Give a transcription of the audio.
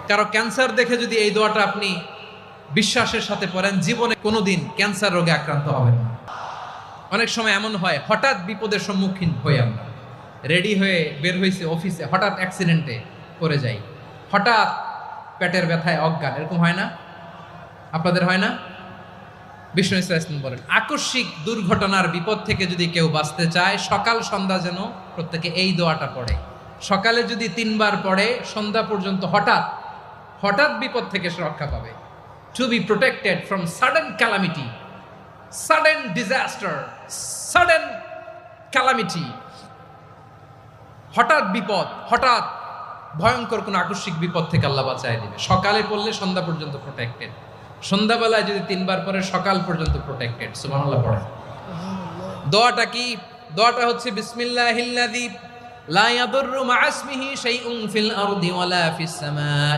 কারো ক্যান্সার দেখে যদি এই দোয়াটা আপনি বিশ্বাসের সাথে পড়েন, জীবনে কোনোদিন ক্যান্সার রোগে আক্রান্ত হবেন না। অনেক সময় এমন হয়, হঠাৎ বিপদের সম্মুখীন হই আমরা, রেডি হয়ে বের হয়েছে অফিসে, হঠাৎ অ্যাক্সিডেন্টে পড়ে যাই, হঠাৎ পেটের ব্যথায় অজ্ঞান, এরকম হয় না? আপনাদের হয় না? বিষ্ণু ইসলাম বলেন, আকস্মিক দুর্ঘটনার বিপদ থেকে যদি কেউ বাঁচতে চায়, সকাল সন্ধ্যা যেন প্রত্যেকে এই দোয়াটা পড়ে। সকালে যদি 3 বার পড়ে, সন্ধ্যা পর্যন্ত হঠাৎ হঠাৎ বিপদ থেকে সে রক্ষা পাবে। To be protected from sudden calamity, sudden disaster, sudden calamity, হঠাৎ বিপদ, হঠাৎ ভয়ঙ্কর কোন আকস্মিক বিপদ থেকে আল্লাহ বাঁচায় দিবে। সকালে পড়লে সন্ধ্যা পর্যন্ত প্রোটেক্টেড, সন্ধ্যাবেলায় যদি 3 বার পরে সকাল পর্যন্ত প্রোটেক্টেড। সুবহানাল্লাহ পড়ে। দোয়াটা কি? দোয়াটা হচ্ছে বিসমিল্লাহিল্লাযী লা ইয়াদুররু মা ইসমিহি শাইউন ফিল আরদি ওয়ালা ফিস সামা।